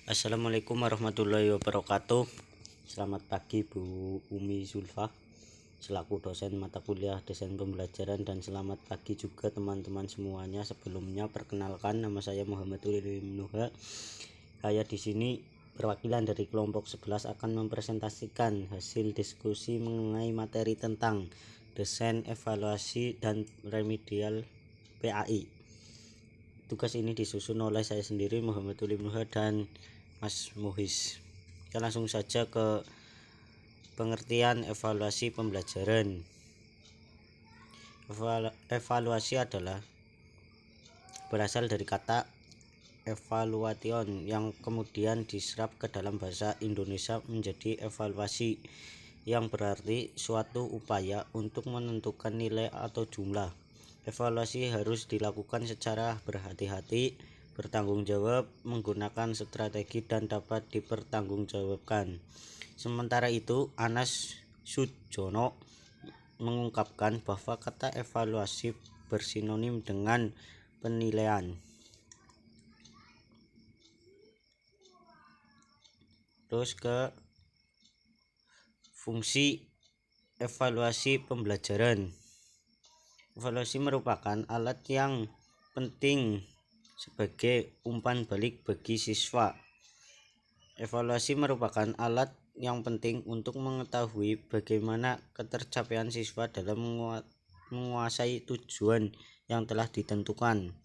Assalamualaikum warahmatullahi wabarakatuh. Selamat pagi Bu Umi Zulfa selaku dosen mata kuliah desain pembelajaran, dan selamat pagi juga teman-teman semuanya. Sebelumnya perkenalkan, nama saya Muhammad Ulim Nuha. Saya di sini perwakilan dari kelompok 11 akan mempresentasikan hasil diskusi mengenai materi tentang desain, evaluasi, dan remedial PAI. Tugas ini disusun oleh saya sendiri, Muhammad Ulim Nuha, dan Mas Muhis. Kita langsung saja ke pengertian evaluasi pembelajaran. Evaluasi adalah berasal dari kata evaluation yang kemudian diserap ke dalam bahasa Indonesia menjadi evaluasi, yang berarti suatu upaya untuk menentukan nilai atau jumlah. Evaluasi harus dilakukan secara berhati-hati, bertanggung jawab, menggunakan strategi, dan dapat dipertanggungjawabkan. Sementara itu, Anas Sudjono mengungkapkan bahwa kata evaluasi bersinonim dengan penilaian. Terus ke fungsi evaluasi pembelajaran. Evaluasi merupakan alat yang penting sebagai umpan balik bagi siswa. Evaluasi merupakan alat yang penting untuk mengetahui bagaimana ketercapaian siswa dalam menguasai tujuan yang telah ditentukan.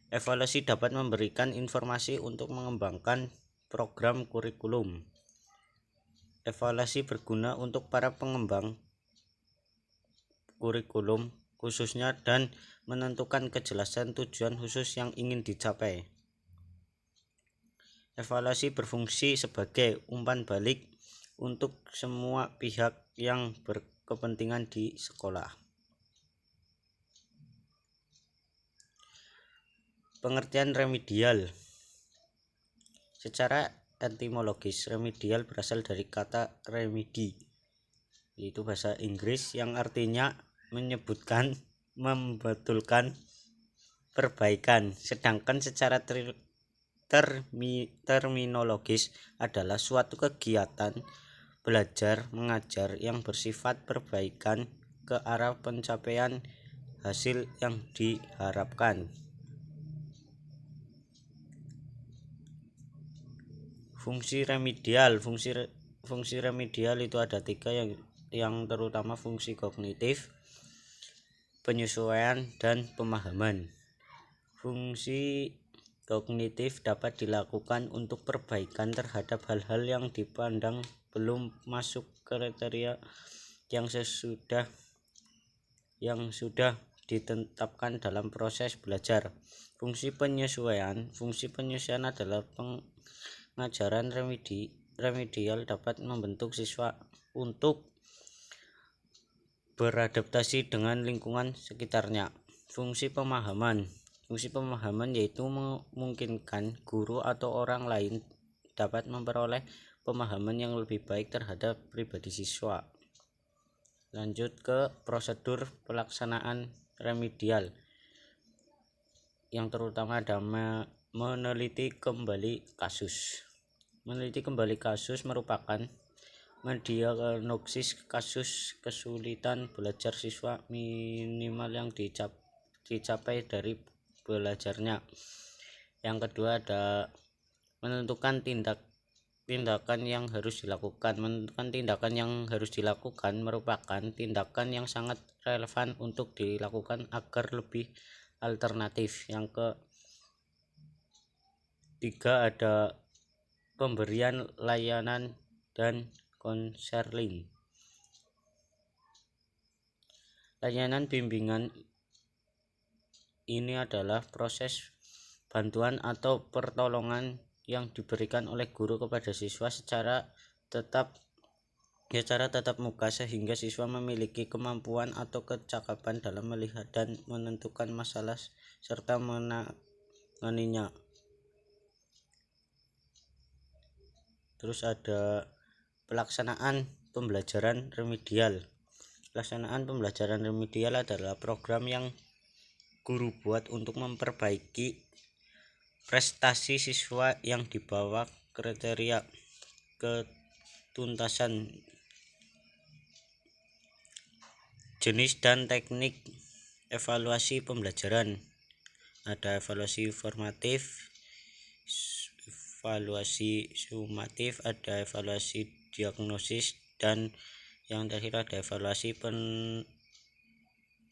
Evaluasi dapat memberikan informasi untuk mengembangkan program kurikulum. Evaluasi berguna untuk para pengembang kurikulum khususnya, dan menentukan kejelasan tujuan khusus yang ingin dicapai. Evaluasi berfungsi sebagai umpan balik untuk semua pihak yang berkepentingan di sekolah. Pengertian remedial. Secara etimologis, remedial berasal dari kata remedy, yaitu bahasa Inggris, yang artinya menyebutkan, membetulkan, perbaikan. Sedangkan secara terminologis adalah suatu kegiatan belajar mengajar yang bersifat perbaikan ke arah pencapaian hasil yang diharapkan. Fungsi remedial. Fungsi remedial itu ada 3, yang terutama fungsi kognitif, penyesuaian, dan pemahaman. Fungsi kognitif dapat dilakukan untuk perbaikan terhadap hal-hal yang dipandang belum masuk kriteria yang sudah ditetapkan dalam proses belajar. Fungsi penyesuaian adalah pengajaran remedial dapat membentuk siswa untuk beradaptasi dengan lingkungan sekitarnya. Fungsi pemahaman yaitu memungkinkan guru atau orang lain dapat memperoleh pemahaman yang lebih baik terhadap pribadi siswa. Lanjut ke prosedur pelaksanaan remedial, yang terutama ada meneliti kembali kasus. Meneliti kembali kasus merupakan mendiagnosis kasus kesulitan belajar siswa minimal yang dicapai dari belajarnya. Yang kedua ada menentukan tindakan yang harus dilakukan. Menentukan tindakan yang harus dilakukan merupakan tindakan yang sangat relevan untuk dilakukan agar lebih alternatif. Yang ketiga ada pemberian layanan dan konseling. Layanan bimbingan ini adalah proses bantuan atau pertolongan yang diberikan oleh guru kepada siswa secara tatap muka, sehingga siswa memiliki kemampuan atau kecakapan dalam melihat dan menentukan masalah serta menanganinya. Terus ada pelaksanaan pembelajaran remedial. Pelaksanaan pembelajaran remedial adalah program yang guru buat untuk memperbaiki prestasi siswa yang dibawa kriteria ketuntasan, jenis dan teknik evaluasi pembelajaran. Ada evaluasi formatif, evaluasi sumatif, ada evaluasi diagnosis, dan yang terakhir ada evaluasi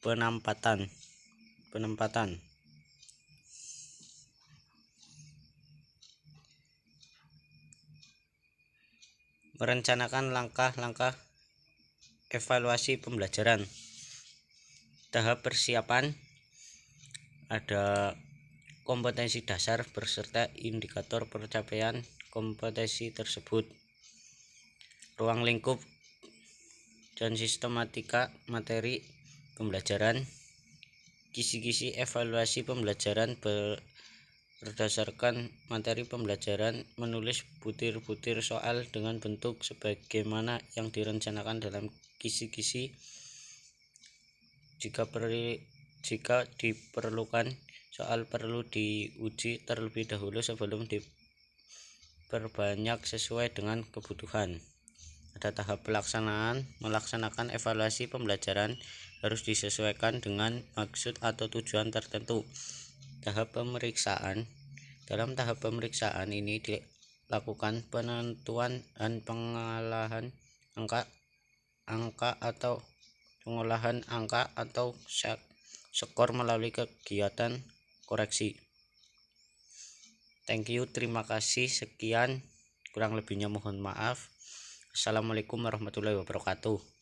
penempatan. Merencanakan langkah-langkah evaluasi pembelajaran. Tahap persiapan ada kompetensi dasar beserta indikator pencapaian kompetensi tersebut, ruang lingkup dan sistematika materi pembelajaran, kisi-kisi evaluasi pembelajaran berdasarkan materi pembelajaran, menulis butir-butir soal dengan bentuk sebagaimana yang direncanakan dalam kisi-kisi. Jika diperlukan, soal perlu diuji terlebih dahulu sebelum diperbanyak sesuai dengan kebutuhan. Ada tahap pelaksanaan. Melaksanakan evaluasi pembelajaran harus disesuaikan dengan maksud atau tujuan tertentu. Tahap pemeriksaan. Dalam tahap pemeriksaan ini dilakukan penentuan dan pengolahan angka atau skor melalui kegiatan koreksi. Thank you, terima kasih, sekian, kurang lebihnya mohon maaf. Assalamualaikum warahmatullahi wabarakatuh.